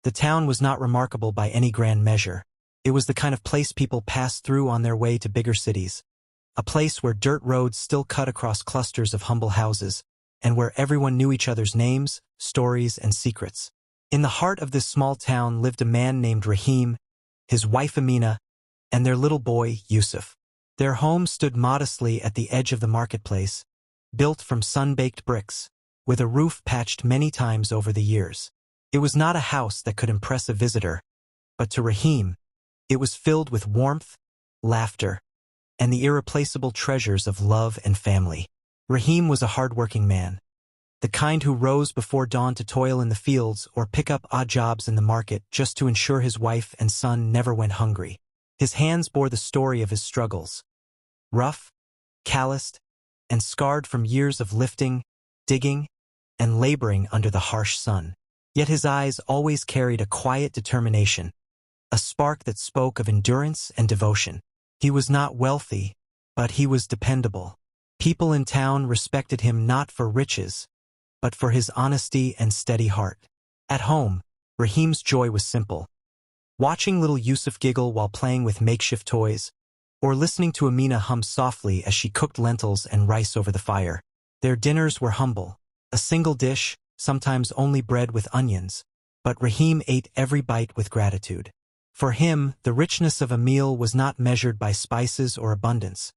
The town was not remarkable by any grand measure. It was the kind of place people passed through on their way to bigger cities. A place where dirt roads still cut across clusters of humble houses, and where everyone knew each other's names, stories, and secrets. In the heart of this small town lived a man named Rahim, his wife Amina, and their little boy, Yusuf. Their home stood modestly at the edge of the marketplace, built from sun-baked bricks, with a roof patched many times over the years. It was not a house that could impress a visitor, but to Rahim, it was filled with warmth, laughter, and the irreplaceable treasures of love and family. Rahim was a hard-working man, the kind who rose before dawn to toil in the fields or pick up odd jobs in the market just to ensure his wife and son never went hungry. His hands bore the story of his struggles, rough, calloused, and scarred from years of lifting, digging, and laboring under the harsh sun. Yet his eyes always carried a quiet determination, a spark that spoke of endurance and devotion. He was not wealthy, but he was dependable. People in town respected him not for riches, but for his honesty and steady heart. At home, Rahim's joy was simple. Watching little Yusuf giggle while playing with makeshift toys, or listening to Amina hum softly as she cooked lentils and rice over the fire. Their dinners were humble, a single dish, sometimes only bread with onions, but Rahim ate every bite with gratitude. For him, the richness of a meal was not measured by spices or abundance,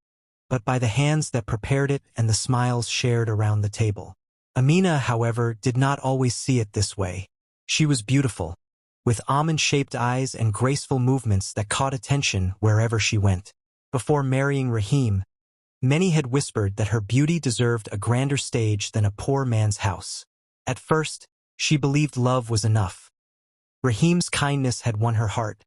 but by the hands that prepared it and the smiles shared around the table. Amina, however, did not always see it this way. She was beautiful, with almond-shaped eyes and graceful movements that caught attention wherever she went. Before marrying Rahim, many had whispered that her beauty deserved a grander stage than a poor man's house. At first, she believed love was enough. Rahim's kindness had won her heart,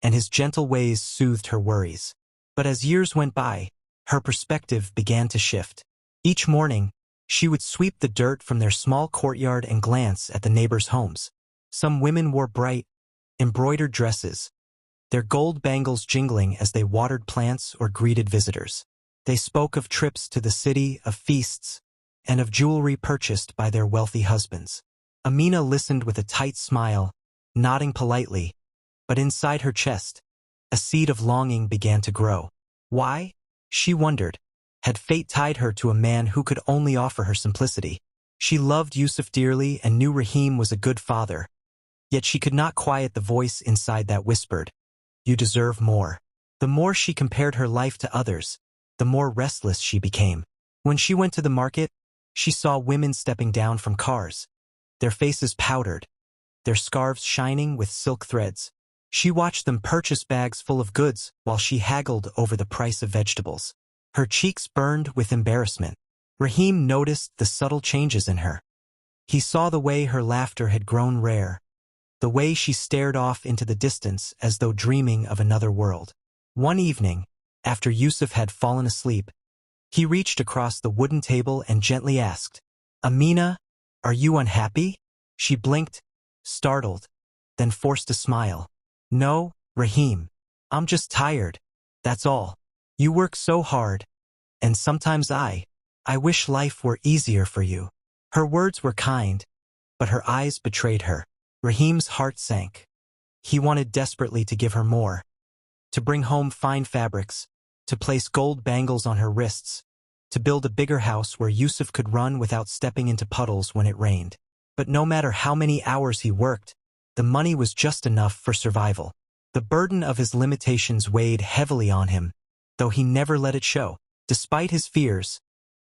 and his gentle ways soothed her worries. But as years went by, her perspective began to shift. Each morning, she would sweep the dirt from their small courtyard and glance at the neighbors' homes. Some women wore bright, embroidered dresses, their gold bangles jingling as they watered plants or greeted visitors. They spoke of trips to the city, of feasts, and of jewelry purchased by their wealthy husbands. Amina listened with a tight smile, nodding politely, but inside her chest, a seed of longing began to grow. Why? She wondered. Had fate tied her to a man who could only offer her simplicity? She loved Yusuf dearly and knew Rahim was a good father, yet she could not quiet the voice inside that whispered, "You deserve more." The more she compared her life to others, the more restless she became. When she went to the market, she saw women stepping down from cars, their faces powdered, their scarves shining with silk threads. She watched them purchase bags full of goods while she haggled over the price of vegetables. Her cheeks burned with embarrassment. Rahim noticed the subtle changes in her. He saw the way her laughter had grown rare, the way she stared off into the distance as though dreaming of another world. One evening, after Yusuf had fallen asleep, he reached across the wooden table and gently asked, "Amina, are you unhappy?" She blinked, startled, then forced a smile. "No, Rahim. I'm just tired. That's all. You work so hard. And sometimes I wish life were easier for you." Her words were kind, but her eyes betrayed her. Rahim's heart sank. He wanted desperately to give her more, to bring home fine fabrics, to place gold bangles on her wrists, to build a bigger house where Yusuf could run without stepping into puddles when it rained. But no matter how many hours he worked, the money was just enough for survival. The burden of his limitations weighed heavily on him, though he never let it show. Despite his fears,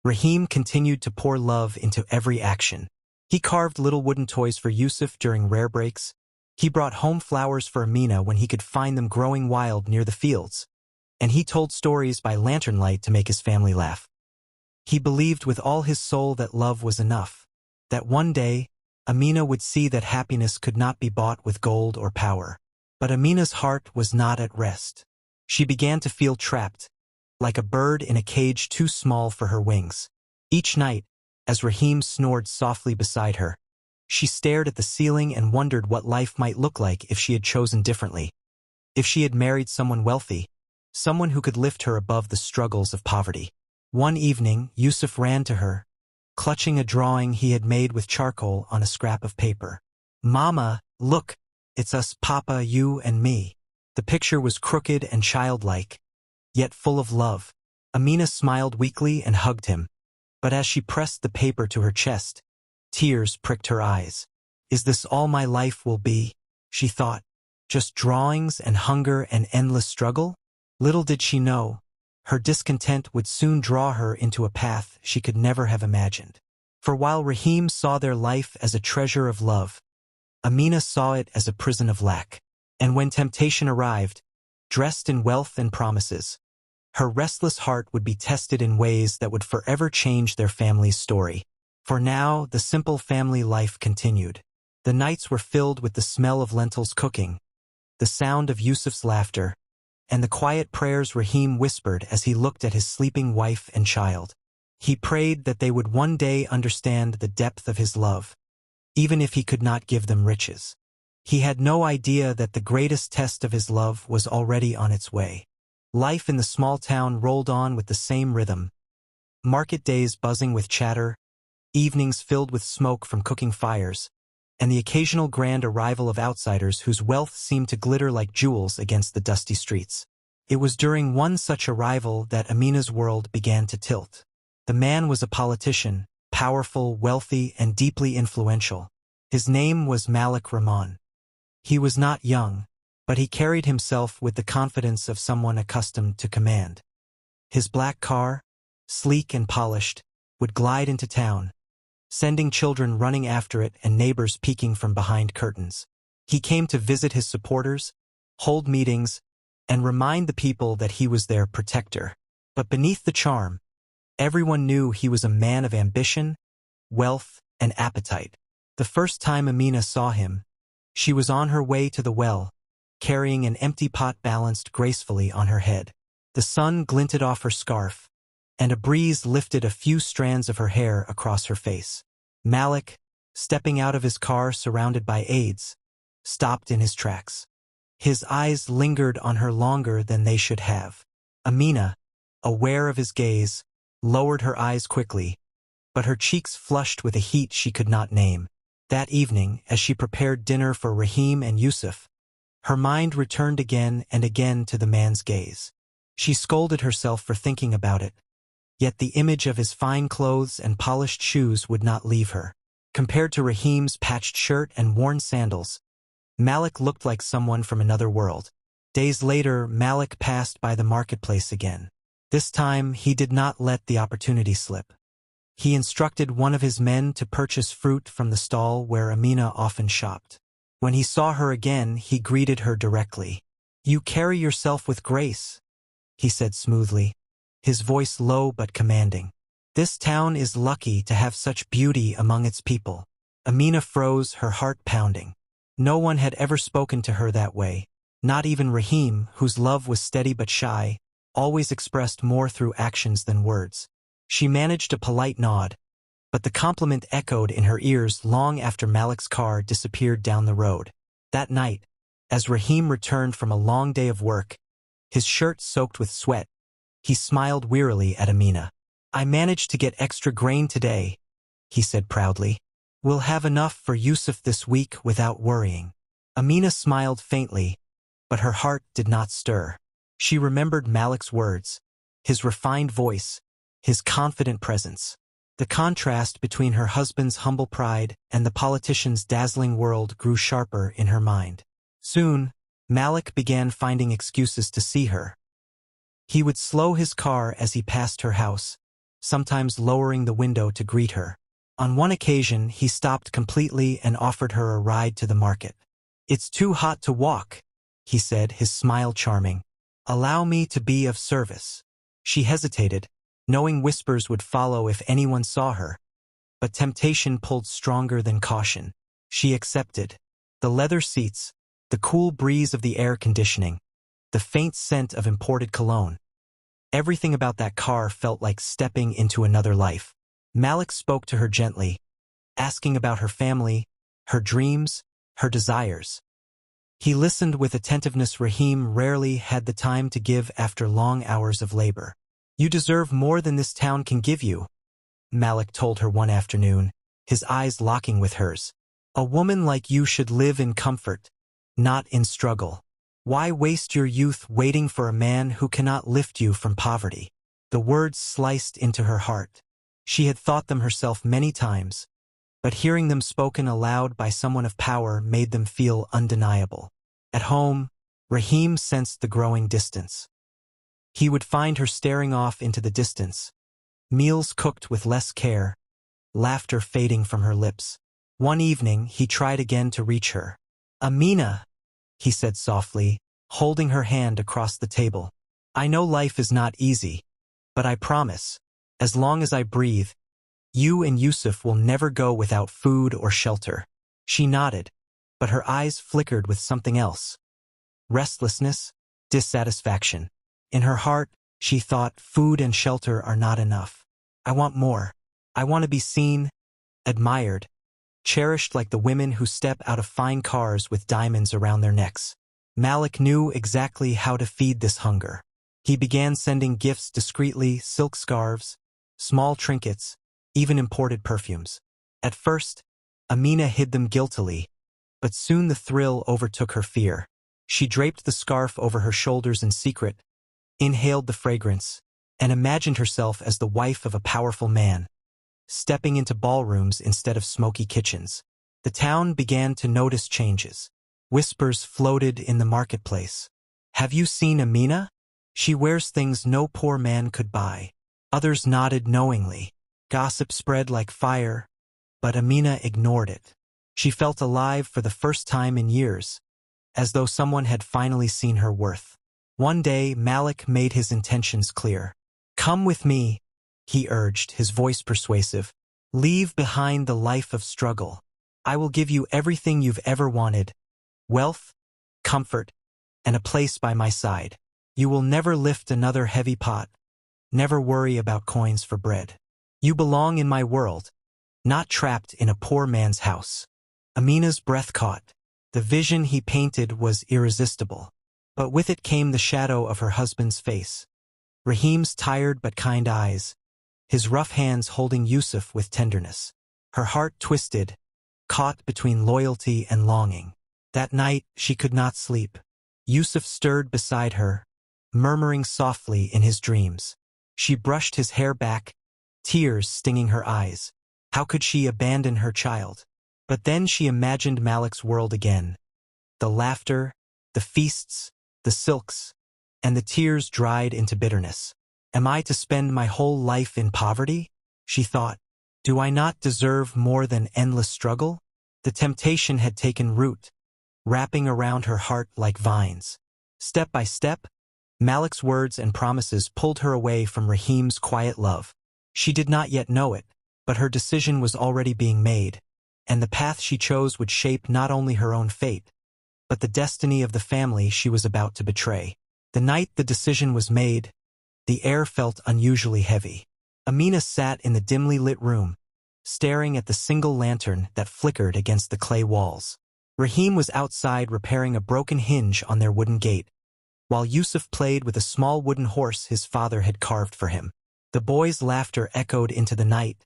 Rahim continued to pour love into every action. He carved little wooden toys for Yusuf during rare breaks. He brought home flowers for Amina when he could find them growing wild near the fields. And he told stories by lantern light to make his family laugh. He believed with all his soul that love was enough, that one day, Amina would see that happiness could not be bought with gold or power. But Amina's heart was not at rest. She began to feel trapped, like a bird in a cage too small for her wings. Each night, as Rahim snored softly beside her, she stared at the ceiling and wondered what life might look like if she had chosen differently. If she had married someone wealthy, someone who could lift her above the struggles of poverty. One evening, Yusuf ran to her, clutching a drawing he had made with charcoal on a scrap of paper. "Mama, look," It's us, Papa, you and me. The picture was crooked and childlike, yet full of love. Amina smiled weakly and hugged him, but as she pressed the paper to her chest, tears pricked her eyes. Is this all my life will be? She thought. Just drawings and hunger and endless struggle? Little did she know, her discontent would soon draw her into a path she could never have imagined. For while Rahim saw their life as a treasure of love, Amina saw it as a prison of lack. And when temptation arrived, dressed in wealth and promises, her restless heart would be tested in ways that would forever change their family's story. For now, the simple family life continued. The nights were filled with the smell of lentils cooking, the sound of Yusuf's laughter, and the quiet prayers Rahim whispered as he looked at his sleeping wife and child. He prayed that they would one day understand the depth of his love, even if he could not give them riches. He had no idea that the greatest test of his love was already on its way. Life in the small town rolled on with the same rhythm. Market days buzzing with chatter, evenings filled with smoke from cooking fires, and the occasional grand arrival of outsiders whose wealth seemed to glitter like jewels against the dusty streets. It was during one such arrival that Amina's world began to tilt. The man was a politician, powerful, wealthy, and deeply influential. His name was Malik Rahman. He was not young, but he carried himself with the confidence of someone accustomed to command. His black car, sleek and polished, would glide into town, sending children running after it and neighbors peeking from behind curtains. He came to visit his supporters, hold meetings, and remind the people that he was their protector. But beneath the charm, everyone knew he was a man of ambition, wealth, and appetite. The first time Amina saw him, she was on her way to the well, carrying an empty pot balanced gracefully on her head. The sun glinted off her scarf, and a breeze lifted a few strands of her hair across her face. Malik, stepping out of his car surrounded by aides, stopped in his tracks. His eyes lingered on her longer than they should have. Amina, aware of his gaze, lowered her eyes quickly, but her cheeks flushed with a heat she could not name. That evening, as she prepared dinner for Rahim and Yusuf, her mind returned again and again to the man's gaze. She scolded herself for thinking about it, yet the image of his fine clothes and polished shoes would not leave her. Compared to Rahim's patched shirt and worn sandals, Malik looked like someone from another world. Days later, Malik passed by the marketplace again. This time, he did not let the opportunity slip. He instructed one of his men to purchase fruit from the stall where Amina often shopped. When he saw her again, he greeted her directly. "You carry yourself with grace," he said smoothly, his voice low but commanding. "This town is lucky to have such beauty among its people." Amina froze, her heart pounding. No one had ever spoken to her that way, not even Rahim, whose love was steady but shy, always expressed more through actions than words. She managed a polite nod, but the compliment echoed in her ears long after Malik's car disappeared down the road. That night, as Rahim returned from a long day of work, his shirt soaked with sweat, he smiled wearily at Amina. "I managed to get extra grain today," he said proudly. "We'll have enough for Yusuf this week without worrying." Amina smiled faintly, but her heart did not stir. She remembered Malik's words, his refined voice, his confident presence. The contrast between her husband's humble pride and the politician's dazzling world grew sharper in her mind. Soon, Malik began finding excuses to see her. He would slow his car as he passed her house, sometimes lowering the window to greet her. On one occasion, he stopped completely and offered her a ride to the market. "It's too hot to walk," he said, his smile charming. "Allow me to be of service." She hesitated, knowing whispers would follow if anyone saw her. But temptation pulled stronger than caution. She accepted. The leather seats, the cool breeze of the air conditioning, the faint scent of imported cologne. Everything about that car felt like stepping into another life. Malik spoke to her gently, asking about her family, her dreams, her desires. He listened with attentiveness Rahim rarely had the time to give after long hours of labor. "You deserve more than this town can give you," Malik told her one afternoon, his eyes locking with hers. "A woman like you should live in comfort, not in struggle. Why waste your youth waiting for a man who cannot lift you from poverty? The words sliced into her heart. She had thought them herself many times, but hearing them spoken aloud by someone of power made them feel undeniable. At home, Rahim sensed the growing distance. He would find her staring off into the distance, meals cooked with less care, laughter fading from her lips. One evening, he tried again to reach her. "Amina," he said softly, holding her hand across the table. "I know life is not easy, but I promise, as long as I breathe, you and Yusuf will never go without food or shelter." She nodded, but her eyes flickered with something else. Restlessness, dissatisfaction. In her heart, she thought food and shelter are not enough. "I want more. I want to be seen, admired, cherished like the women who step out of fine cars with diamonds around their necks." Malik knew exactly how to feed this hunger. He began sending gifts discreetly, silk scarves, small trinkets, even imported perfumes. At first, Amina hid them guiltily, but soon the thrill overtook her fear. She draped the scarf over her shoulders in secret, inhaled the fragrance, and imagined herself as the wife of a powerful man, stepping into ballrooms instead of smoky kitchens. The town began to notice changes. Whispers floated in the marketplace. "Have you seen Amina? She wears things no poor man could buy." Others nodded knowingly. Gossip spread like fire, but Amina ignored it. She felt alive for the first time in years, as though someone had finally seen her worth. One day, Malik made his intentions clear. "Come with me," he urged, his voice persuasive. "Leave behind the life of struggle. I will give you everything you've ever wanted: wealth, comfort, and a place by my side. You will never lift another heavy pot, never worry about coins for bread. You belong in my world, not trapped in a poor man's house." Amina's breath caught. The vision he painted was irresistible, but with it came the shadow of her husband's face. Rahim's tired but kind eyes, his rough hands holding Yusuf with tenderness. Her heart twisted, caught between loyalty and longing. That night, she could not sleep. Yusuf stirred beside her, murmuring softly in his dreams. She brushed his hair back, tears stinging her eyes. How could she abandon her child? But then she imagined Malik's world again. The laughter, the feasts, the silks, and the tears dried into bitterness. "Am I to spend my whole life in poverty?" she thought. "Do I not deserve more than endless struggle?" The temptation had taken root, wrapping around her heart like vines. Step by step, Malik's words and promises pulled her away from Rahim's quiet love. She did not yet know it, but her decision was already being made, and the path she chose would shape not only her own fate, but the destiny of the family she was about to betray. The night the decision was made, the air felt unusually heavy. Amina sat in the dimly lit room, staring at the single lantern that flickered against the clay walls. Rahim was outside repairing a broken hinge on their wooden gate, while Yusuf played with a small wooden horse his father had carved for him. The boy's laughter echoed into the night,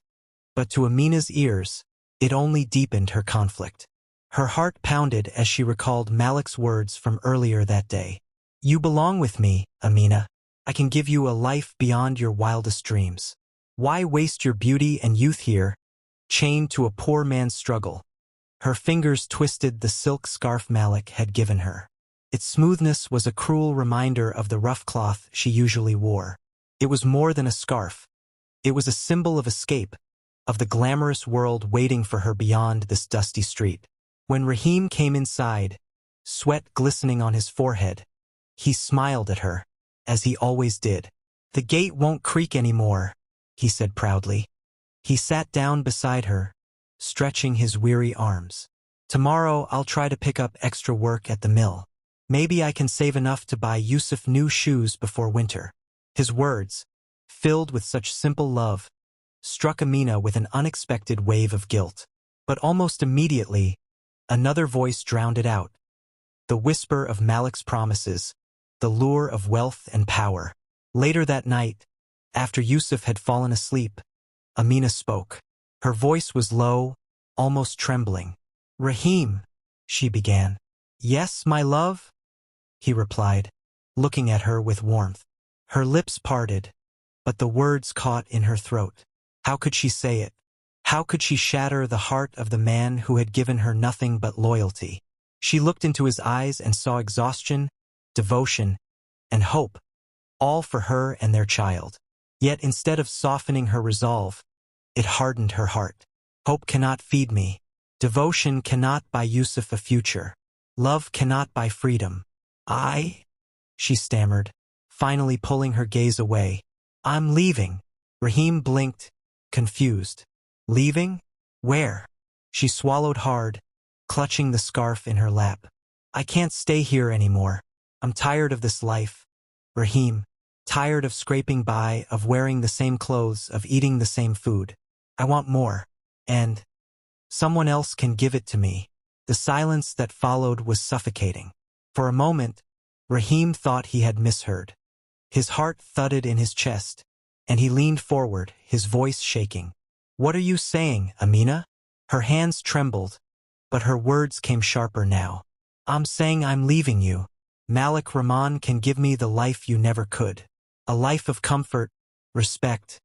but to Amina's ears, it only deepened her conflict. Her heart pounded as she recalled Malik's words from earlier that day. "You belong with me, Amina. I can give you a life beyond your wildest dreams. Why waste your beauty and youth here, chained to a poor man's struggle?" Her fingers twisted the silk scarf Malik had given her. Its smoothness was a cruel reminder of the rough cloth she usually wore. It was more than a scarf. It was a symbol of escape, of the glamorous world waiting for her beyond this dusty street. When Rahim came inside, sweat glistening on his forehead, he smiled at her, as he always did. "The gate won't creak anymore," he said proudly. He sat down beside her, stretching his weary arms. "Tomorrow I'll try to pick up extra work at the mill. Maybe I can save enough to buy Yusuf new shoes before winter." His words, filled with such simple love, struck Amina with an unexpected wave of guilt. But almost immediately, another voice drowned it out. The whisper of Malik's promises, the lure of wealth and power. Later that night, after Yusuf had fallen asleep, Amina spoke. Her voice was low, almost trembling. "Rahim," she began, Yes, my love, he replied, looking at her with warmth. Her lips parted, but the words caught in her throat. How could she say it? How could she shatter the heart of the man who had given her nothing but loyalty? She looked into his eyes and saw exhaustion, devotion, and hope, all for her and their child. Yet instead of softening her resolve, it hardened her heart. Hope cannot feed me. Devotion cannot buy Yusuf a future. Love cannot buy freedom. She stammered, finally pulling her gaze away. I'm leaving. Rahim blinked, confused. Leaving? Where? She swallowed hard, clutching the scarf in her lap. I can't stay here anymore. I'm tired of this life. Rahim, tired of scraping by, of wearing the same clothes, of eating the same food. I want more. And someone else can give it to me. The silence that followed was suffocating. For a moment, Rahim thought he had misheard. His heart thudded in his chest, and he leaned forward, his voice shaking. What are you saying, Amina? Her hands trembled, but her words came sharper now. I'm saying I'm leaving you. Malik Rahman can give me the life you never could. A life of comfort, respect,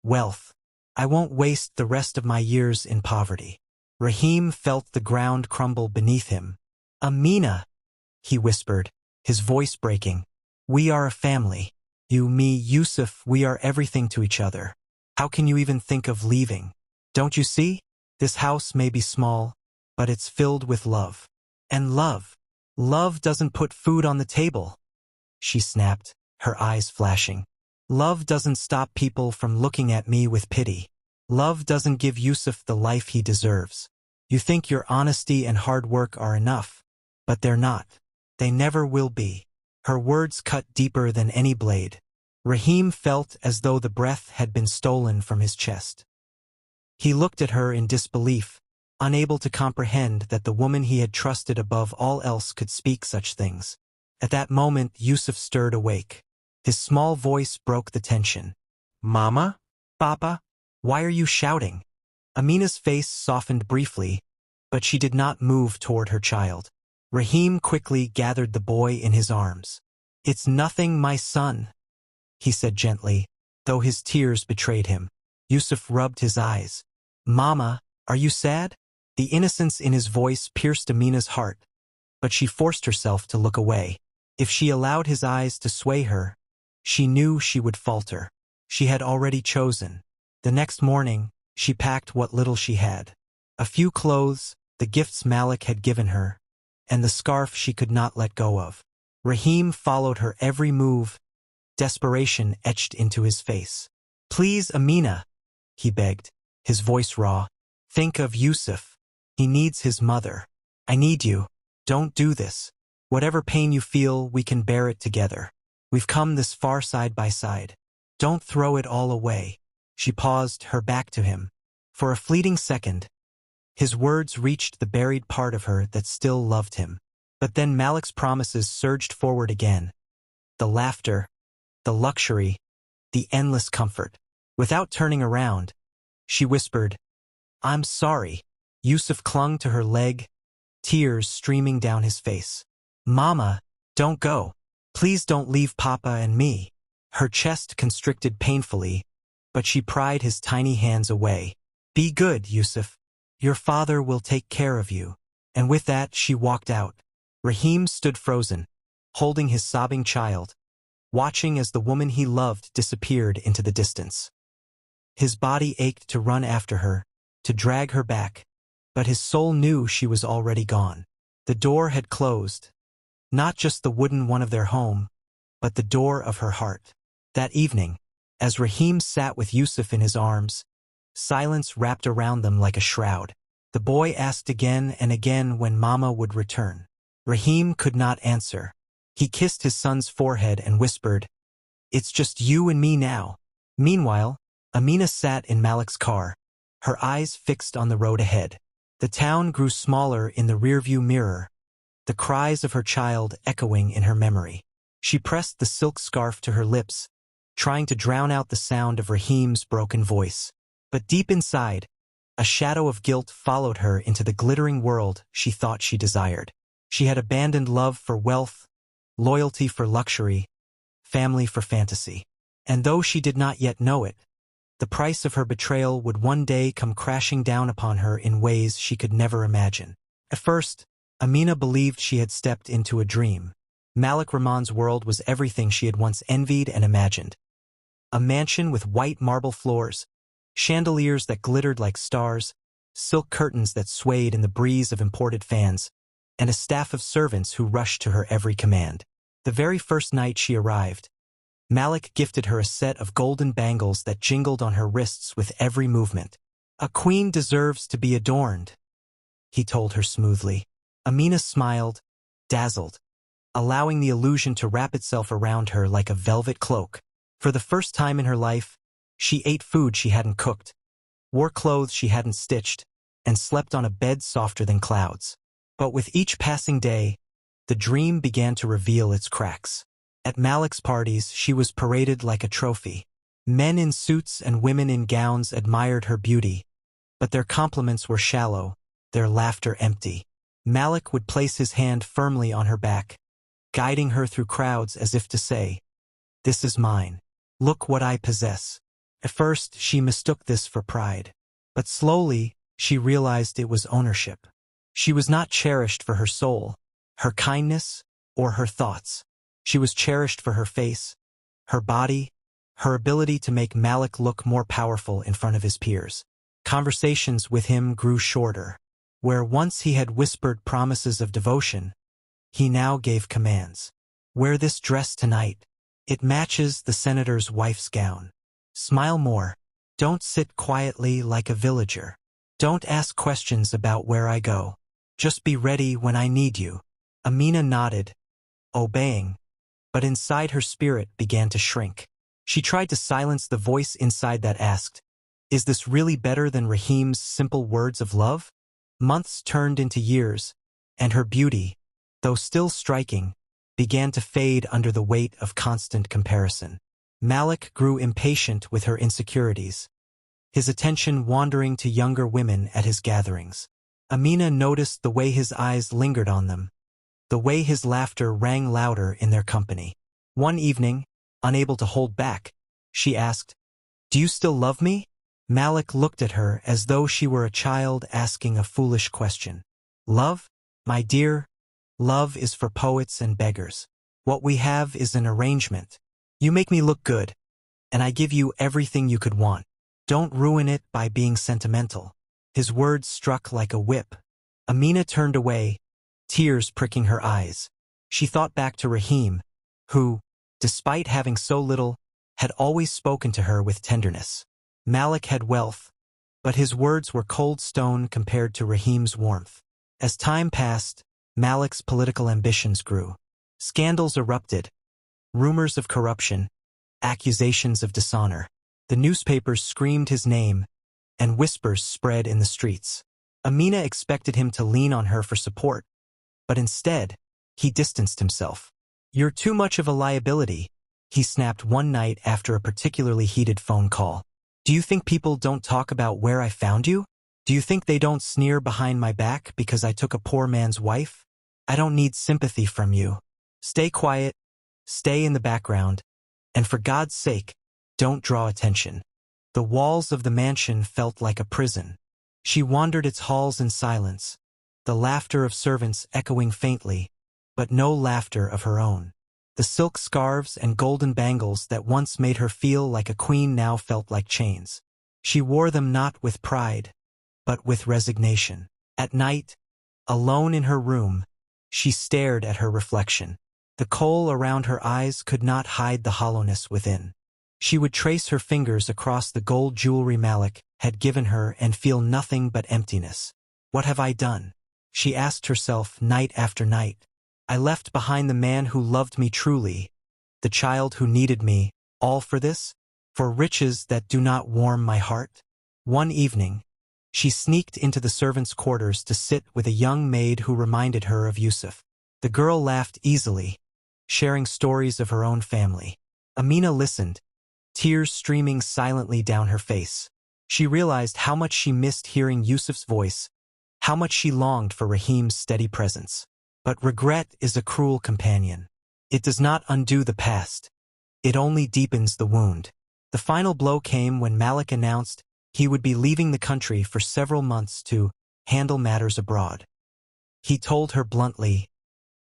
wealth. I won't waste the rest of my years in poverty. Rahim felt the ground crumble beneath him. Amina, he whispered, his voice breaking. We are a family. You, me, Yusuf, we are everything to each other. How can you even think of leaving? Don't you see? This house may be small, but it's filled with love. And love. Love doesn't put food on the table. She snapped, her eyes flashing. Love doesn't stop people from looking at me with pity. Love doesn't give Yusuf the life he deserves. You think your honesty and hard work are enough, but they're not. They never will be. Her words cut deeper than any blade. Rahim felt as though the breath had been stolen from his chest. He looked at her in disbelief, unable to comprehend that the woman he had trusted above all else could speak such things. At that moment, Yusuf stirred awake. His small voice broke the tension. Mama? Papa? Why are you shouting? Amina's face softened briefly, but she did not move toward her child. Rahim quickly gathered the boy in his arms. It's nothing, my son, he said gently, though his tears betrayed him. Yusuf rubbed his eyes. Mama, are you sad? The innocence in his voice pierced Amina's heart, but she forced herself to look away. If she allowed his eyes to sway her, she knew she would falter. She had already chosen. The next morning, she packed what little she had. A few clothes, the gifts Malik had given her, and the scarf she could not let go of. Rahim followed her every move, desperation etched into his face. Please, Amina, he begged, his voice raw. Think of Yusuf. He needs his mother. I need you. Don't do this. Whatever pain you feel, we can bear it together. We've come this far side by side. Don't throw it all away. She paused, her back to him. For a fleeting second, his words reached the buried part of her that still loved him. But then Malik's promises surged forward again. The laughter, the luxury, the endless comfort. Without turning around, she whispered, I'm sorry. Yusuf clung to her leg, tears streaming down his face. Mama, don't go. Please don't leave Papa and me. Her chest constricted painfully, but she pried his tiny hands away. Be good, Yusuf. Your father will take care of you. And with that, she walked out. Rahim stood frozen, holding his sobbing child, watching as the woman he loved disappeared into the distance. His body ached to run after her, to drag her back, but his soul knew she was already gone. The door had closed, not just the wooden one of their home, but the door of her heart. That evening, as Rahim sat with Yusuf in his arms, silence wrapped around them like a shroud. The boy asked again and again when Mama would return. Rahim could not answer. He kissed his son's forehead and whispered, It's just you and me now. Meanwhile, Amina sat in Malik's car, her eyes fixed on the road ahead. The town grew smaller in the rearview mirror, the cries of her child echoing in her memory. She pressed the silk scarf to her lips, trying to drown out the sound of Rahim's broken voice. But deep inside, a shadow of guilt followed her into the glittering world she thought she desired. She had abandoned love for wealth, loyalty for luxury, family for fantasy. And though she did not yet know it, the price of her betrayal would one day come crashing down upon her in ways she could never imagine. At first, Amina believed she had stepped into a dream. Malik Rahman's world was everything she had once envied and imagined. A mansion with white marble floors, chandeliers that glittered like stars, silk curtains that swayed in the breeze of imported fans, and a staff of servants who rushed to her every command. The very first night she arrived, Malik gifted her a set of golden bangles that jingled on her wrists with every movement. "A queen deserves to be adorned," he told her smoothly. Amina smiled, dazzled, allowing the illusion to wrap itself around her like a velvet cloak. For the first time in her life, she ate food she hadn't cooked, wore clothes she hadn't stitched, and slept on a bed softer than clouds. But with each passing day, the dream began to reveal its cracks. At Malik's parties, she was paraded like a trophy. Men in suits and women in gowns admired her beauty, but their compliments were shallow, their laughter empty. Malik would place his hand firmly on her back, guiding her through crowds as if to say, "This is mine. Look what I possess." At first, she mistook this for pride, but slowly, she realized it was ownership. She was not cherished for her soul, her kindness, or her thoughts. She was cherished for her face, her body, her ability to make Malik look more powerful in front of his peers. Conversations with him grew shorter. Where once he had whispered promises of devotion, he now gave commands. "Wear this dress tonight. It matches the senator's wife's gown. Smile more. Don't sit quietly like a villager. Don't ask questions about where I go. Just be ready when I need you." Amina nodded, obeying, but inside her spirit began to shrink. She tried to silence the voice inside that asked, "Is this really better than Rahim's simple words of love?" Months turned into years, and her beauty, though still striking, began to fade under the weight of constant comparison. Malik grew impatient with her insecurities, his attention wandering to younger women at his gatherings. Amina noticed the way his eyes lingered on them, the way his laughter rang louder in their company. One evening, unable to hold back, she asked, "Do you still love me?" Malik looked at her as though she were a child asking a foolish question. "Love? My dear, love is for poets and beggars. What we have is an arrangement. You make me look good, and I give you everything you could want. Don't ruin it by being sentimental." His words struck like a whip. Amina turned away, tears pricking her eyes. She thought back to Rahim, who, despite having so little, had always spoken to her with tenderness. Malik had wealth, but his words were cold stone compared to Rahim's warmth. As time passed, Malik's political ambitions grew. Scandals erupted, rumors of corruption, accusations of dishonor. The newspapers screamed his name, and whispers spread in the streets. Amina expected him to lean on her for support, but instead, he distanced himself. "You're too much of a liability," he snapped one night after a particularly heated phone call. "Do you think people don't talk about where I found you? Do you think they don't sneer behind my back because I took a poor man's wife? I don't need sympathy from you. Stay quiet, stay in the background, and for God's sake, don't draw attention." The walls of the mansion felt like a prison. She wandered its halls in silence, the laughter of servants echoing faintly, but no laughter of her own. The silk scarves and golden bangles that once made her feel like a queen now felt like chains. She wore them not with pride, but with resignation. At night, alone in her room, she stared at her reflection. The kohl around her eyes could not hide the hollowness within. She would trace her fingers across the gold jewelry Malik had given her and feel nothing but emptiness. "What have I done?" she asked herself night after night. "I left behind the man who loved me truly, the child who needed me, all for this? For riches that do not warm my heart?" One evening, she sneaked into the servants' quarters to sit with a young maid who reminded her of Yusuf. The girl laughed easily, sharing stories of her own family. Amina listened, tears streaming silently down her face. She realized how much she missed hearing Yusuf's voice, how much she longed for Rahim's steady presence. But regret is a cruel companion. It does not undo the past. It only deepens the wound. The final blow came when Malik announced he would be leaving the country for several months to handle matters abroad. He told her bluntly,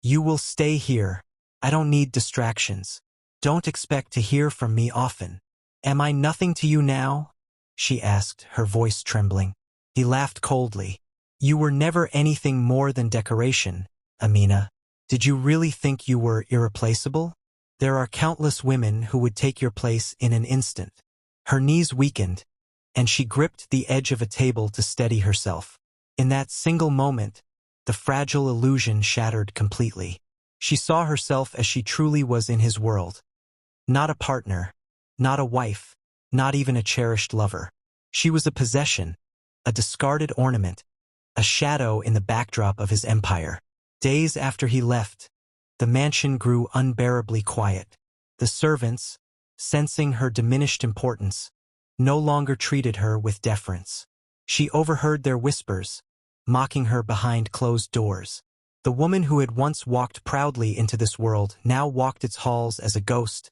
"You will stay here. I don't need distractions. Don't expect to hear from me often." "Am I nothing to you now?" she asked, her voice trembling. He laughed coldly. "You were never anything more than decoration, Amina. Did you really think you were irreplaceable? There are countless women who would take your place in an instant." Her knees weakened, and she gripped the edge of a table to steady herself. In that single moment, the fragile illusion shattered completely. She saw herself as she truly was in his world. Not a partner, not a wife, not even a cherished lover. She was a possession, a discarded ornament, a shadow in the backdrop of his empire. Days after he left, the mansion grew unbearably quiet. The servants, sensing her diminished importance, no longer treated her with deference. She overheard their whispers, mocking her behind closed doors. The woman who had once walked proudly into this world now walked its halls as a ghost,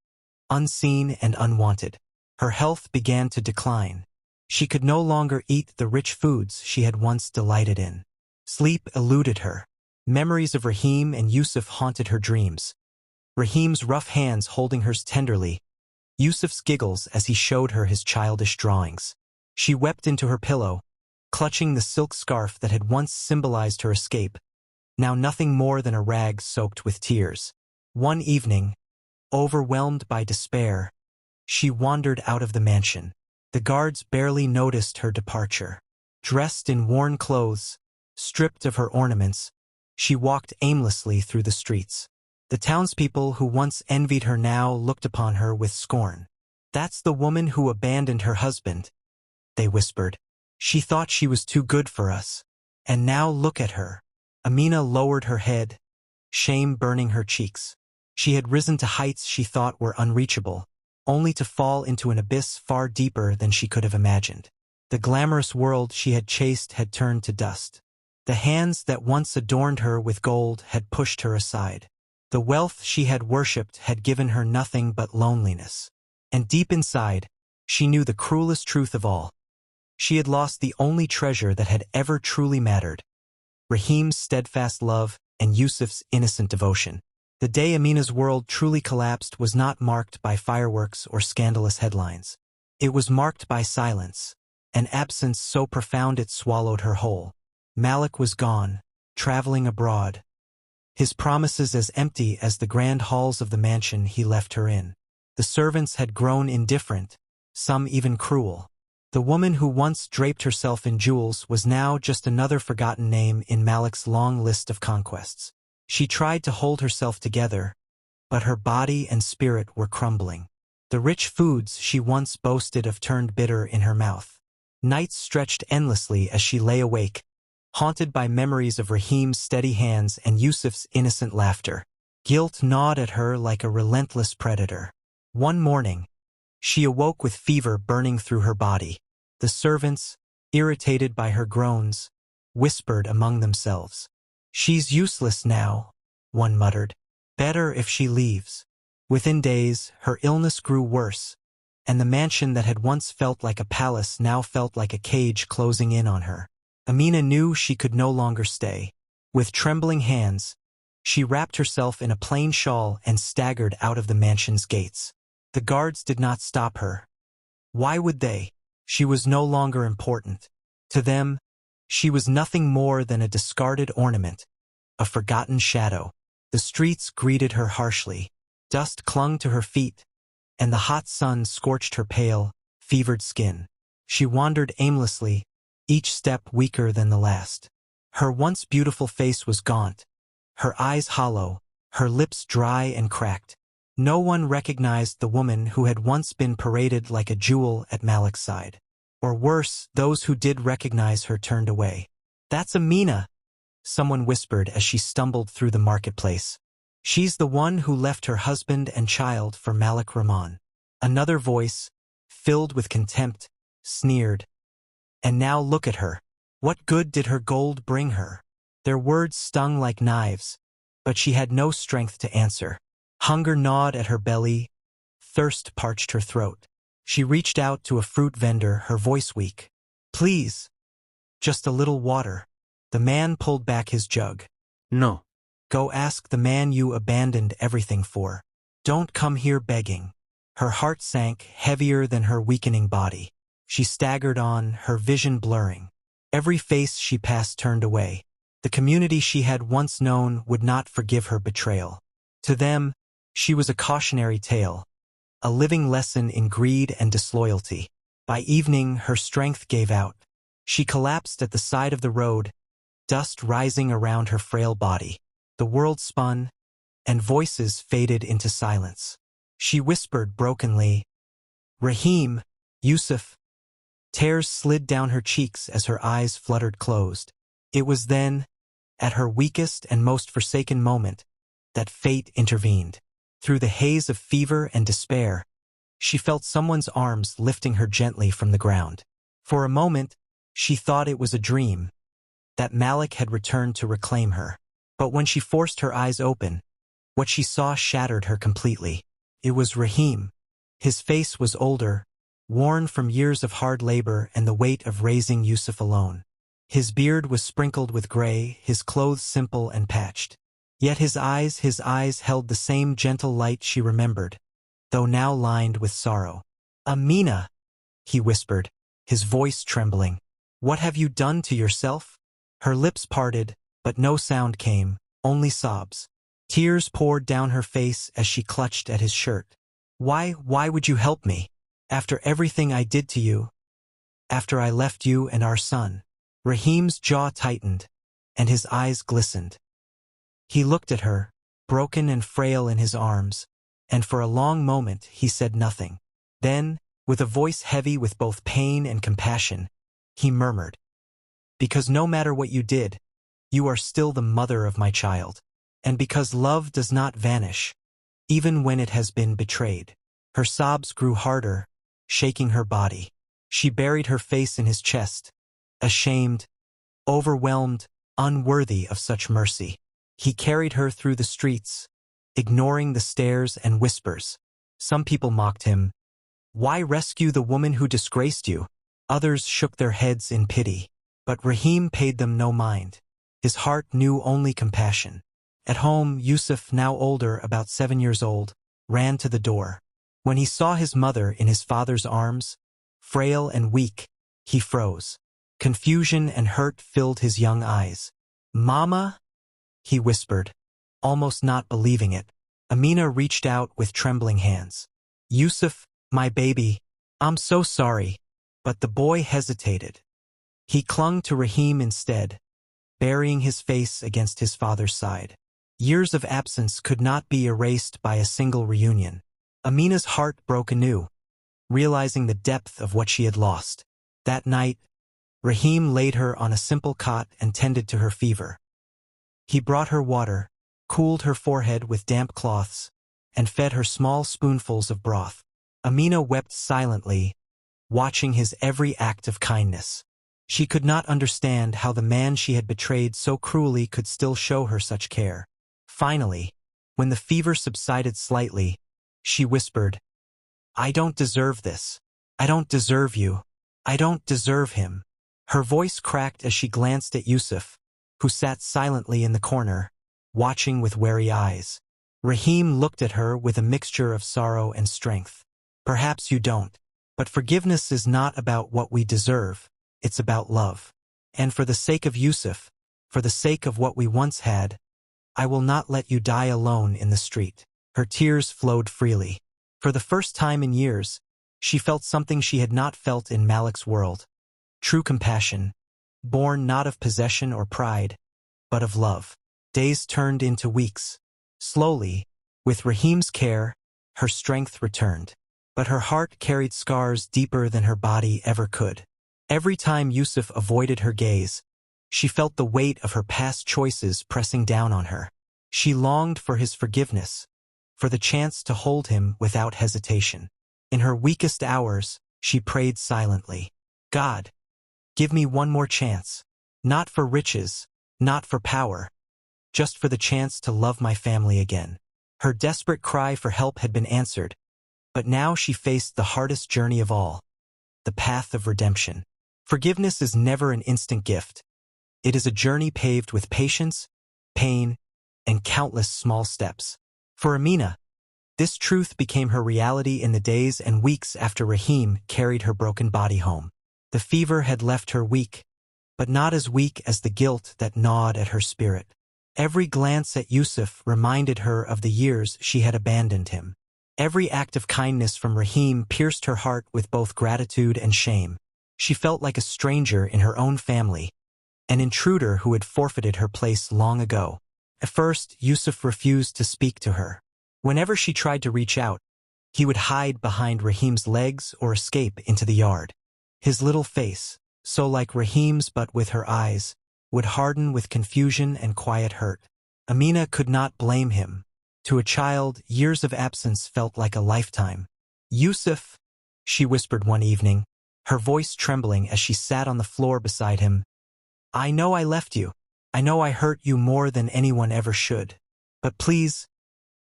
unseen and unwanted. Her health began to decline. She could no longer eat the rich foods she had once delighted in. Sleep eluded her. Memories of Rahim and Yusuf haunted her dreams. Rahim's rough hands holding hers tenderly, Yusuf's giggles as he showed her his childish drawings. She wept into her pillow, clutching the silk scarf that had once symbolized her escape, now nothing more than a rag soaked with tears. One evening, overwhelmed by despair, she wandered out of the mansion. The guards barely noticed her departure. Dressed in worn clothes, stripped of her ornaments, she walked aimlessly through the streets. The townspeople who once envied her now looked upon her with scorn. "That's the woman who abandoned her husband," they whispered. "She thought she was too good for us. And now look at her." Amina lowered her head, shame burning her cheeks. She had risen to heights she thought were unreachable, only to fall into an abyss far deeper than she could have imagined. The glamorous world she had chased had turned to dust. The hands that once adorned her with gold had pushed her aside. The wealth she had worshipped had given her nothing but loneliness. And deep inside, she knew the cruelest truth of all. She had lost the only treasure that had ever truly mattered: Rahim's steadfast love and Yusuf's innocent devotion. The day Amina's world truly collapsed was not marked by fireworks or scandalous headlines. It was marked by silence, an absence so profound it swallowed her whole. Malik was gone, traveling abroad, his promises as empty as the grand halls of the mansion he left her in. The servants had grown indifferent, some even cruel. The woman who once draped herself in jewels was now just another forgotten name in Malik's long list of conquests. She tried to hold herself together, but her body and spirit were crumbling. The rich foods she once boasted of turned bitter in her mouth. Nights stretched endlessly as she lay awake, haunted by memories of Rahim's steady hands and Yusuf's innocent laughter. Guilt gnawed at her like a relentless predator. One morning, she awoke with fever burning through her body. The servants, irritated by her groans, whispered among themselves. "She's useless now," one muttered. "Better if she leaves." Within days, her illness grew worse, and the mansion that had once felt like a palace now felt like a cage closing in on her. Amina knew she could no longer stay. With trembling hands, she wrapped herself in a plain shawl and staggered out of the mansion's gates. The guards did not stop her. Why would they? She was no longer important. To them, she was nothing more than a discarded ornament, a forgotten shadow. The streets greeted her harshly. Dust clung to her feet, and the hot sun scorched her pale, fevered skin. She wandered aimlessly, each step weaker than the last. Her once beautiful face was gaunt, her eyes hollow, her lips dry and cracked. No one recognized the woman who had once been paraded like a jewel at Malik's side. Or worse, those who did recognize her turned away. "That's Amina," someone whispered as she stumbled through the marketplace. "She's the one who left her husband and child for Malik Rahman." Another voice, filled with contempt, sneered. "And now look at her. What good did her gold bring her?" Their words stung like knives, but she had no strength to answer. Hunger gnawed at her belly, thirst parched her throat. She reached out to a fruit vendor, her voice weak. "Please, just a little water." The man pulled back his jug. No. "Go ask the man you abandoned everything for. Don't come here begging." Her heart sank, heavier than her weakening body. She staggered on, her vision blurring. Every face she passed turned away. The community she had once known would not forgive her betrayal. To them, she was a cautionary tale, a living lesson in greed and disloyalty. By evening, her strength gave out. She collapsed at the side of the road, dust rising around her frail body. The world spun, and voices faded into silence. She whispered brokenly, "Rahim, Yusuf." Tears slid down her cheeks as her eyes fluttered closed. It was then, at her weakest and most forsaken moment, that fate intervened. Through the haze of fever and despair, she felt someone's arms lifting her gently from the ground. For a moment, she thought it was a dream, that Malik had returned to reclaim her. But when she forced her eyes open, what she saw shattered her completely. It was Rahim. His face was older, worn from years of hard labor and the weight of raising Yusuf alone. His beard was sprinkled with gray, his clothes simple and patched. Yet his eyes held the same gentle light she remembered, though now lined with sorrow. "Amina," he whispered, his voice trembling. "What have you done to yourself?" Her lips parted, but no sound came, only sobs. Tears poured down her face as she clutched at his shirt. Why would you help me? After everything I did to you? After I left you and our son?" Rahim's jaw tightened, and his eyes glistened. He looked at her, broken and frail in his arms, and for a long moment he said nothing. Then, with a voice heavy with both pain and compassion, he murmured, "Because no matter what you did, you are still the mother of my child. And because love does not vanish, even when it has been betrayed." Her sobs grew harder, shaking her body. She buried her face in his chest, ashamed, overwhelmed, unworthy of such mercy. He carried her through the streets, ignoring the stares and whispers. Some people mocked him. "Why rescue the woman who disgraced you?" Others shook their heads in pity. But Rahim paid them no mind. His heart knew only compassion. At home, Yusuf, now older, about 7 years old, ran to the door. When he saw his mother in his father's arms, frail and weak, he froze. Confusion and hurt filled his young eyes. "Mama?" he whispered, almost not believing it. Amina reached out with trembling hands. "Yusuf, my baby, I'm so sorry." But the boy hesitated. He clung to Rahim instead, burying his face against his father's side. Years of absence could not be erased by a single reunion. Amina's heart broke anew, realizing the depth of what she had lost. That night, Rahim laid her on a simple cot and tended to her fever. He brought her water, cooled her forehead with damp cloths, and fed her small spoonfuls of broth. Amina wept silently, watching his every act of kindness. She could not understand how the man she had betrayed so cruelly could still show her such care. Finally, when the fever subsided slightly, she whispered, "I don't deserve this. I don't deserve you. I don't deserve him." Her voice cracked as she glanced at Yusuf, who sat silently in the corner, watching with wary eyes. Rahim looked at her with a mixture of sorrow and strength. "Perhaps you don't, but forgiveness is not about what we deserve, it's about love. And for the sake of Yusuf, for the sake of what we once had, I will not let you die alone in the street." Her tears flowed freely. For the first time in years, she felt something she had not felt in Malik's world. True compassion, born not of possession or pride, but of love. Days turned into weeks. Slowly, with Rahim's care, her strength returned. But her heart carried scars deeper than her body ever could. Every time Yusuf avoided her gaze, she felt the weight of her past choices pressing down on her. She longed for his forgiveness, for the chance to hold him without hesitation. In her weakest hours, she prayed silently, "God, give me one more chance. Not for riches, not for power, just for the chance to love my family again. Her desperate cry for help had been answered, but now she faced the hardest journey of all, the path of redemption. Forgiveness is never an instant gift. It is a journey paved with patience, pain, and countless small steps. For Amina, this truth became her reality in the days and weeks after Rahim carried her broken body home. The fever had left her weak, but not as weak as the guilt that gnawed at her spirit. Every glance at Yusuf reminded her of the years she had abandoned him. Every act of kindness from Rahim pierced her heart with both gratitude and shame. She felt like a stranger in her own family, an intruder who had forfeited her place long ago. At first, Yusuf refused to speak to her. Whenever she tried to reach out, he would hide behind Rahim's legs or escape into the yard. His little face, so like Rahim's but with her eyes, would harden with confusion and quiet hurt. Amina could not blame him. To a child, years of absence felt like a lifetime. "Yusuf," she whispered one evening, her voice trembling as she sat on the floor beside him. "I know I left you. I know I hurt you more than anyone ever should. But please,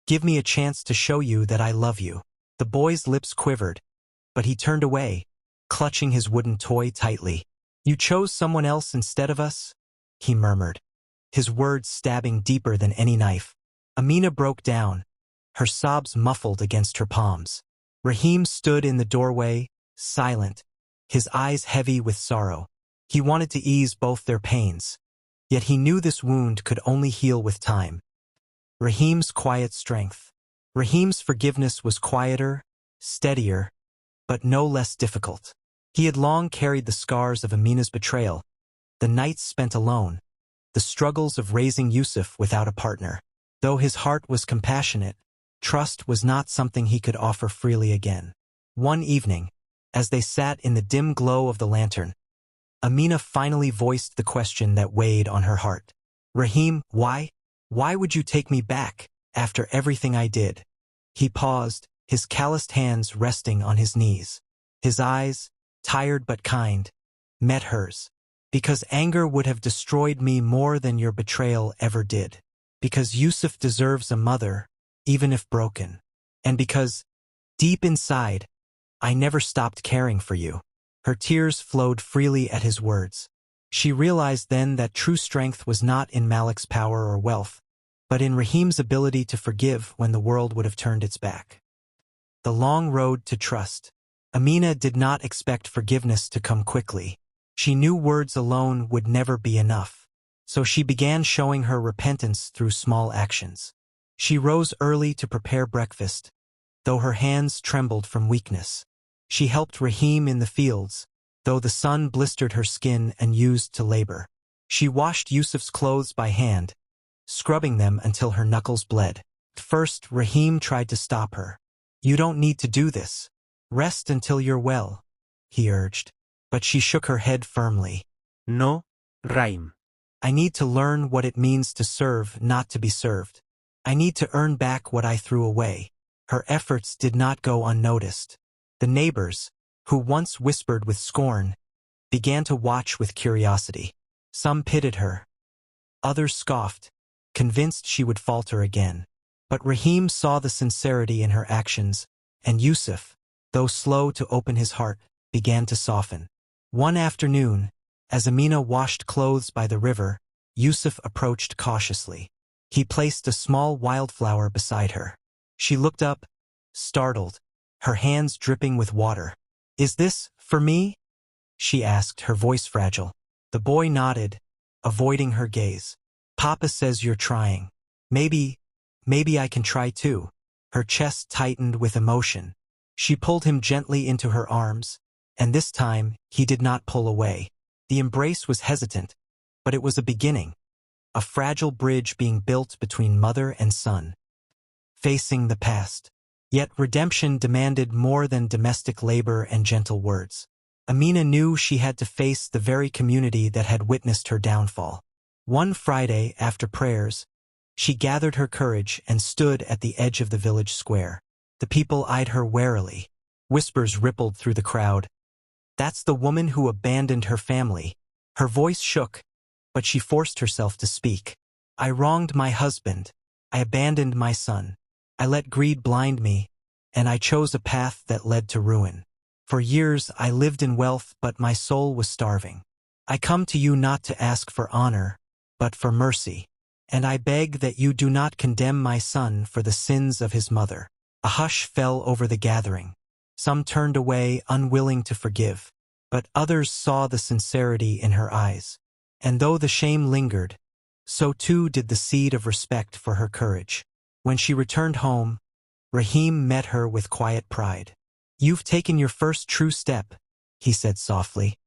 give me a chance to show you that I love you." The boy's lips quivered, but he turned away, clutching his wooden toy tightly. "You chose someone else instead of us?" he murmured, his words stabbing deeper than any knife. Amina broke down, her sobs muffled against her palms. Rahim stood in the doorway, silent, his eyes heavy with sorrow. He wanted to ease both their pains, yet he knew this wound could only heal with time. Rahim's quiet strength. Rahim's forgiveness was quieter, steadier, but no less difficult. He had long carried the scars of Amina's betrayal, the nights spent alone, the struggles of raising Yusuf without a partner. Though his heart was compassionate, trust was not something he could offer freely again. One evening, as they sat in the dim glow of the lantern, Amina finally voiced the question that weighed on her heart. "Rahim, why? Why would you take me back, after everything I did?" He paused, his calloused hands resting on his knees. His eyes, tired but kind, met hers. "Because anger would have destroyed me more than your betrayal ever did. Because Yusuf deserves a mother, even if broken. And because, deep inside, I never stopped caring for you." Her tears flowed freely at his words. She realized then that true strength was not in Malik's power or wealth, but in Rahim's ability to forgive when the world would have turned its back. The long road to trust. Amina did not expect forgiveness to come quickly. She knew words alone would never be enough, so she began showing her repentance through small actions. She rose early to prepare breakfast, though her hands trembled from weakness. She helped Rahim in the fields, though the sun blistered her skin and used to labor. She washed Yusuf's clothes by hand, scrubbing them until her knuckles bled. At first, Rahim tried to stop her. "You don't need to do this. Rest until you're well," he urged. But she shook her head firmly. "No, Rahim. "I need to learn what it means to serve, not to be served. I need to earn back what I threw away." Her efforts did not go unnoticed. The neighbors, who once whispered with scorn, began to watch with curiosity. Some pitied her. Others scoffed, convinced she would falter again. But Rahim saw the sincerity in her actions, and Yusuf, though slow to open his heart, began to soften. One afternoon, as Amina washed clothes by the river, Yusuf approached cautiously. He placed a small wildflower beside her. She looked up, startled, her hands dripping with water. "Is this for me?" she asked, her voice fragile. The boy nodded, avoiding her gaze. "Papa says you're trying. Maybe I can try too." Her chest tightened with emotion. She pulled him gently into her arms, and this time he did not pull away. The embrace was hesitant, but it was a beginning, a fragile bridge being built between mother and son. Facing the past. Yet redemption demanded more than domestic labor and gentle words. Amina knew she had to face the very community that had witnessed her downfall. One Friday, after prayers, she gathered her courage and stood at the edge of the village square. The people eyed her warily. Whispers rippled through the crowd. "That's the woman who abandoned her family." Her voice shook, but she forced herself to speak. I wronged my husband. I abandoned my son. I let greed blind me, and I chose a path that led to ruin. For years I lived in wealth, but my soul was starving. I come to you not to ask for honor, but for mercy. And I beg that you do not condemn my son for the sins of his mother. A hush fell over the gathering. Some turned away, unwilling to forgive, but others saw the sincerity in her eyes. And though the shame lingered, so too did the seed of respect for her courage. When she returned home, Rahim met her with quiet pride. "You've taken your first true step," he said softly.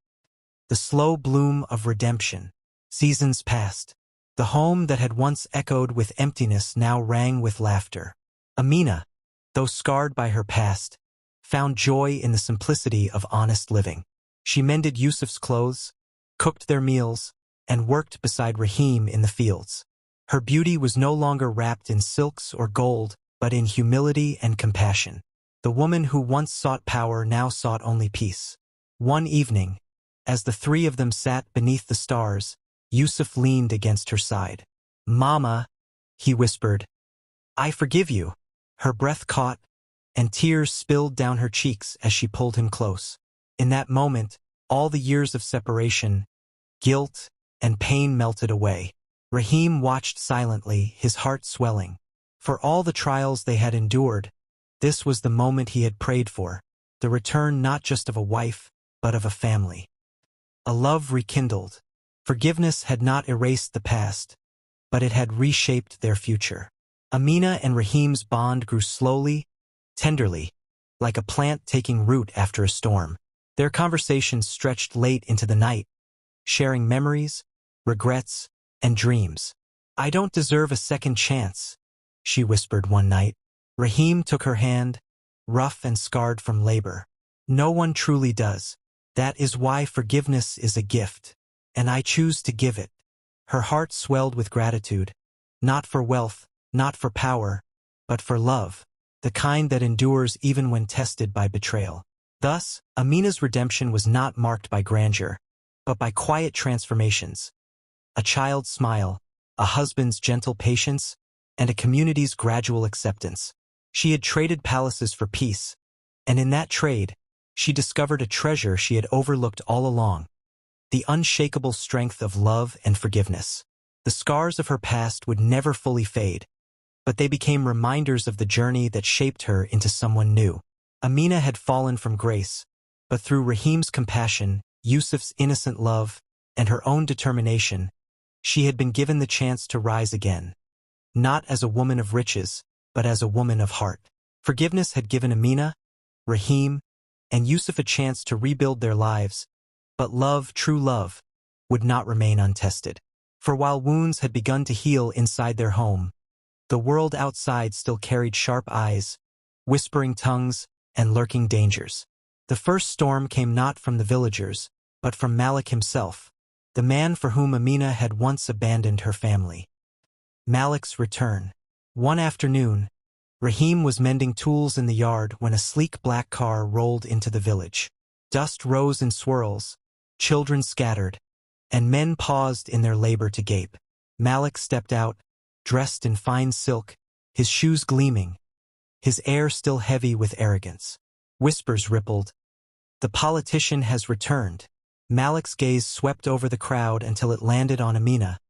The slow bloom of redemption. Seasons passed. The home that had once echoed with emptiness now rang with laughter. Amina, though scarred by her past, found joy in the simplicity of honest living. She mended Yusuf's clothes, cooked their meals, and worked beside Rahim in the fields. Her beauty was no longer wrapped in silks or gold, but in humility and compassion. The woman who once sought power now sought only peace. One evening, as the three of them sat beneath the stars, Yusuf leaned against her side. "Mama," he whispered, "I forgive you." Her breath caught, and tears spilled down her cheeks as she pulled him close. In that moment, all the years of separation, guilt, and pain melted away. Rahim watched silently, his heart swelling. For all the trials they had endured, this was the moment he had prayed for, the return not just of a wife, but of a family. A love rekindled. Forgiveness had not erased the past, but it had reshaped their future. Amina and Rahim's bond grew slowly, tenderly, like a plant taking root after a storm. Their conversations stretched late into the night, sharing memories, regrets, and dreams. "I don't deserve a second chance," she whispered one night. Rahim took her hand, rough and scarred from labor. "No one truly does. That is why forgiveness is a gift, and I choose to give it." Her heart swelled with gratitude, not for wealth, not for power, but for love, the kind that endures even when tested by betrayal. Thus, Amina's redemption was not marked by grandeur, but by quiet transformations. A child's smile, a husband's gentle patience, and a community's gradual acceptance. She had traded palaces for peace, and in that trade, she discovered a treasure she had overlooked all along: the unshakable strength of love and forgiveness. The scars of her past would never fully fade, but they became reminders of the journey that shaped her into someone new. Amina had fallen from grace, but through Rahim's compassion, Yusuf's innocent love, and her own determination, she had been given the chance to rise again. Not as a woman of riches, but as a woman of heart. Forgiveness had given Amina, Rahim, and Yusuf a chance to rebuild their lives, but love, true love, would not remain untested. For while wounds had begun to heal inside their home, the world outside still carried sharp eyes, whispering tongues, and lurking dangers. The first storm came not from the villagers, but from Malik himself, the man for whom Amina had once abandoned her family. Malik's return. One afternoon, Rahim was mending tools in the yard when a sleek black car rolled into the village. Dust rose in swirls, children scattered, and men paused in their labor to gape. Malik stepped out, dressed in fine silk, his shoes gleaming, his air still heavy with arrogance. Whispers rippled. "The politician has returned." Malik's gaze swept over the crowd until it landed on Amina,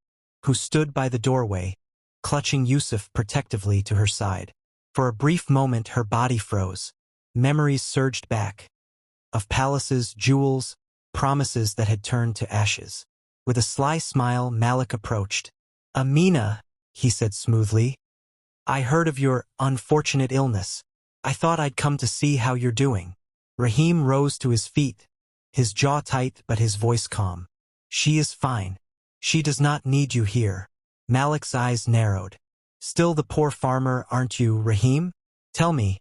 who stood by the doorway, clutching Yusuf protectively to her side. For a brief moment her body froze. Memories surged back, of palaces, jewels, promises that had turned to ashes. With a sly smile, Malik approached. "Amina," he said smoothly, "I heard of your unfortunate illness. I thought I'd come to see how you're doing." Rahim rose to his feet, his jaw tight but his voice calm. "She is fine. She does not need you here." Malik's eyes narrowed. "Still the poor farmer, aren't you, Rahim? Tell me,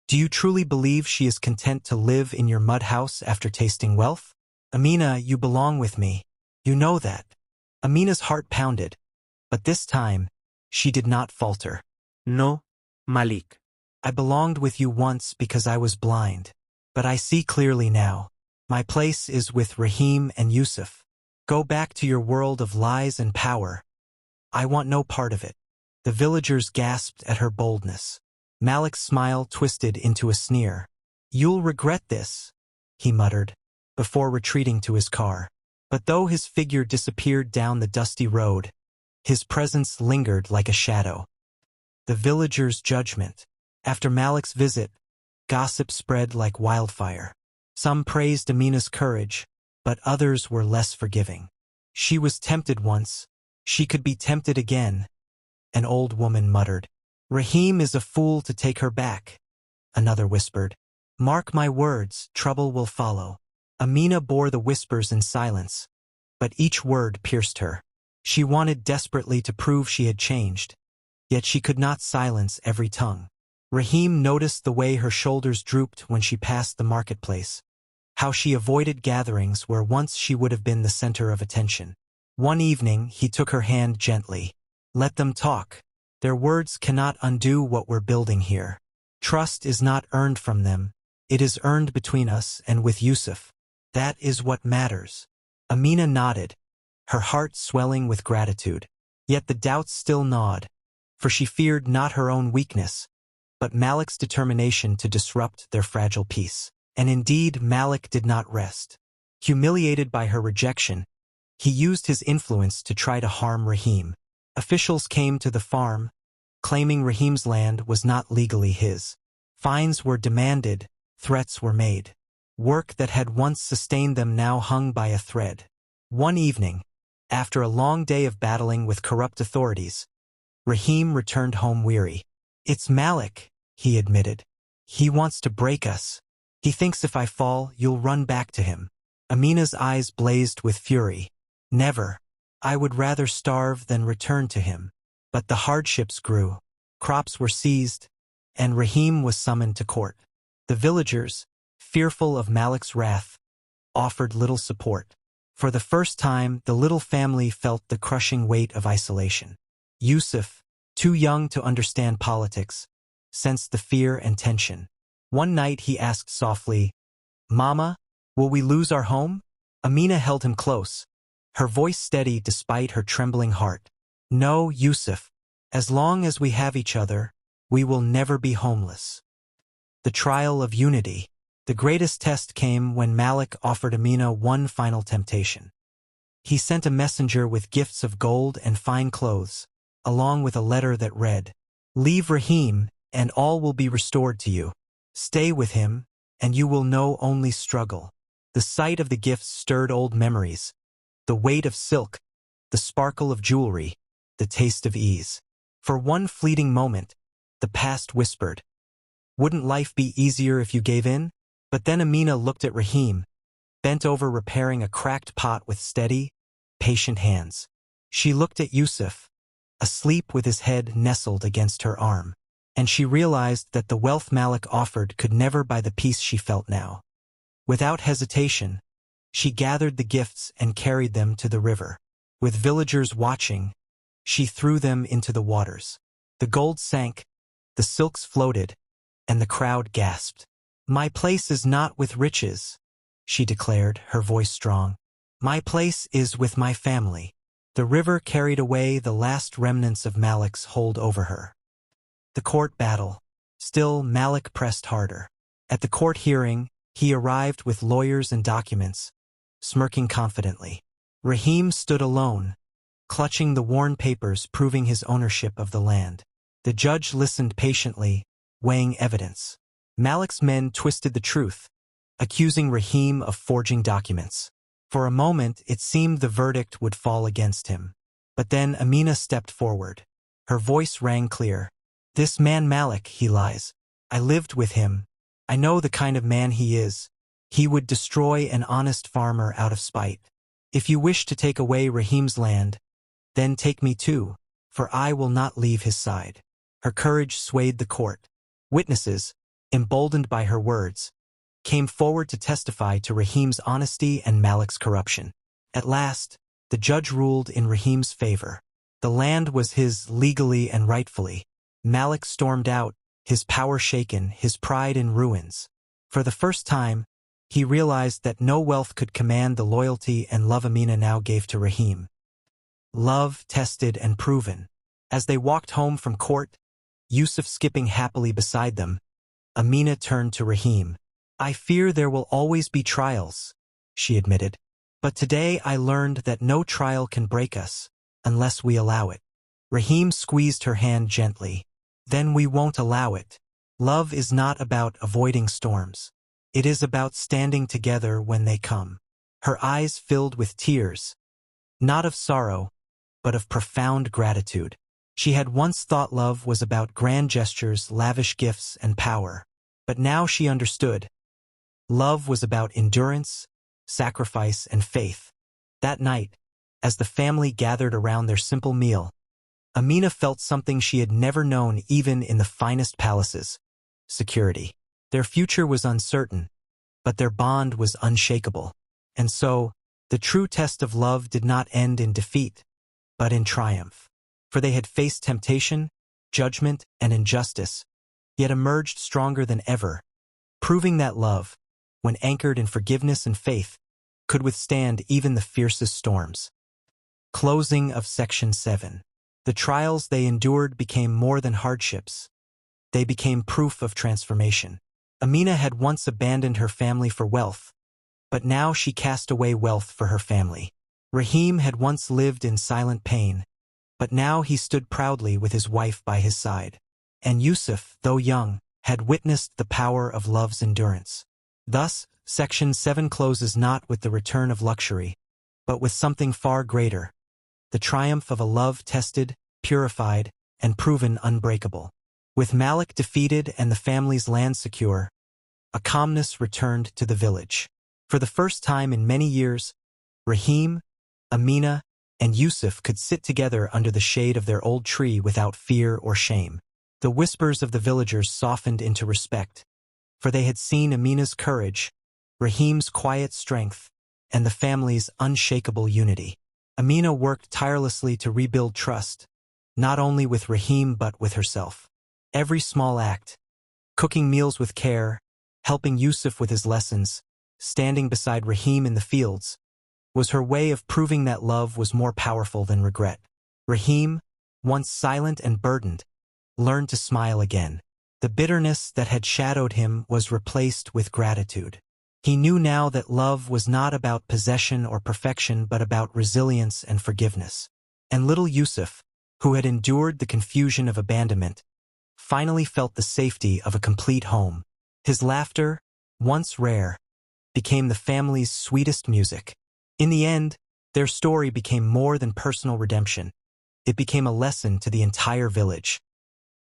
do you truly believe she is content to live in your mud house after tasting wealth?" "Amina, you belong with me. You know that." Amina's heart pounded, but this time, she did not falter. No, Malik. "I belonged with you once because I was blind, but I see clearly now. My place is with Rahim and Yusuf. Go back to your world of lies and power. I want no part of it. The villagers gasped at her boldness. Malik's smile twisted into a sneer. You'll regret this, he muttered, before retreating to his car. But though his figure disappeared down the dusty road, his presence lingered like a shadow. The villagers' judgment. After Malik's visit, gossip spread like wildfire. Some praised Amina's courage, but others were less forgiving. She was tempted once. She could be tempted again, an old woman muttered. Rahim is a fool to take her back, another whispered. Mark my words, trouble will follow. Amina bore the whispers in silence, but each word pierced her. She wanted desperately to prove she had changed, yet she could not silence every tongue. Rahim noticed the way her shoulders drooped when she passed the marketplace, how she avoided gatherings where once she would have been the center of attention. One evening, he took her hand gently. Let them talk. Their words cannot undo what we're building here. Trust is not earned from them. It is earned between us and with Yusuf. That is what matters. Amina nodded, her heart swelling with gratitude. Yet the doubts still gnawed, for she feared not her own weakness, but Malik's determination to disrupt their fragile peace. And indeed, Malik did not rest. Humiliated by her rejection, he used his influence to try to harm Rahim. Officials came to the farm, claiming Rahim's land was not legally his. Fines were demanded, threats were made. Work that had once sustained them now hung by a thread. One evening, after a long day of battling with corrupt authorities, Rahim returned home weary. It's Malik, he admitted. He wants to break us. He thinks if I fall, you'll run back to him. Amina's eyes blazed with fury. Never. I would rather starve than return to him. But the hardships grew. Crops were seized, and Rahim was summoned to court. The villagers, fearful of Malik's wrath, offered little support. For the first time, the little family felt the crushing weight of isolation. Yusuf, too young to understand politics, sensed the fear and tension. One night he asked softly, Mama, will we lose our home? Amina held him close, her voice steady despite her trembling heart. No, Yusuf. As long as we have each other, we will never be homeless. The trial of unity. The greatest test came when Malik offered Amina one final temptation. He sent a messenger with gifts of gold and fine clothes, along with a letter that read, Leave Rahim, and all will be restored to you. Stay with him, and you will know only struggle. The sight of the gifts stirred old memories. The weight of silk, the sparkle of jewelry, the taste of ease. For one fleeting moment, the past whispered, Wouldn't life be easier if you gave in? But then Amina looked at Rahim, bent over repairing a cracked pot with steady, patient hands. She looked at Yusuf, asleep with his head nestled against her arm, and she realized that the wealth Malik offered could never buy the peace she felt now. Without hesitation, she gathered the gifts and carried them to the river. With villagers watching, she threw them into the waters. The gold sank, the silks floated, and the crowd gasped. My place is not with riches, she declared, her voice strong. My place is with my family. The river carried away the last remnants of Malik's hold over her. The court battle. Still, Malik pressed harder. At the court hearing, he arrived with lawyers and documents, smirking confidently. Rahim stood alone, clutching the worn papers proving his ownership of the land. The judge listened patiently, weighing evidence. Malik's men twisted the truth, accusing Rahim of forging documents. For a moment, it seemed the verdict would fall against him. But then Amina stepped forward. Her voice rang clear. This man Malik, he lies. I lived with him. I know the kind of man he is. He would destroy an honest farmer out of spite. If you wish to take away Rahim's land, then take me too, for I will not leave his side. Her courage swayed the court. Witnesses, emboldened by her words, came forward to testify to Rahim's honesty and Malik's corruption. At last, the judge ruled in Rahim's favor. The land was his legally and rightfully. Malik stormed out, his power shaken, his pride in ruins. For the first time, he realized that no wealth could command the loyalty and love Amina now gave to Rahim. love tested and proven. As they walked home from court, Yusuf skipping happily beside them, Amina turned to Rahim. "I fear there will always be trials," she admitted. "But today I learned that no trial can break us, unless we allow it." Rahim squeezed her hand gently. "Then we won't allow it. Love is not about avoiding storms. It is about standing together when they come." Her eyes filled with tears, not of sorrow, but of profound gratitude. She had once thought love was about grand gestures, lavish gifts, and power. But now she understood. Love was about endurance, sacrifice, and faith. That night, as the family gathered around their simple meal, Amina felt something she had never known even in the finest palaces: security. Their future was uncertain, but their bond was unshakable. And so, the true test of love did not end in defeat, but in triumph. For they had faced temptation, judgment, and injustice, yet emerged stronger than ever, proving that love, when anchored in forgiveness and faith, could withstand even the fiercest storms. Closing of Section 7. The trials they endured became more than hardships. They became proof of transformation. Amina had once abandoned her family for wealth, but now she cast away wealth for her family. Rahim had once lived in silent pain, but now he stood proudly with his wife by his side. And Yusuf, though young, had witnessed the power of love's endurance. Thus, Section 7 closes not with the return of luxury, but with something far greater: the triumph of a love tested, purified, and proven unbreakable. With Malik defeated and the family's land secure, a calmness returned to the village. For the first time in many years, Rahim, Amina, and Yusuf could sit together under the shade of their old tree without fear or shame. The whispers of the villagers softened into respect, for they had seen Amina's courage, Rahim's quiet strength, and the family's unshakable unity. Amina worked tirelessly to rebuild trust, not only with Rahim but with herself. Every small act, cooking meals with care, helping Yusuf with his lessons, standing beside Rahim in the fields, was her way of proving that love was more powerful than regret. Rahim, once silent and burdened, learned to smile again. The bitterness that had shadowed him was replaced with gratitude. He knew now that love was not about possession or perfection but about resilience and forgiveness. And little Yusuf, who had endured the confusion of abandonment, finally felt the safety of a complete home. His laughter, once rare, became the family's sweetest music. In the end, their story became more than personal redemption. It became a lesson to the entire village.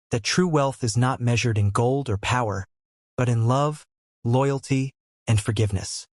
That true wealth is not measured in gold or power, but in love, loyalty, and forgiveness.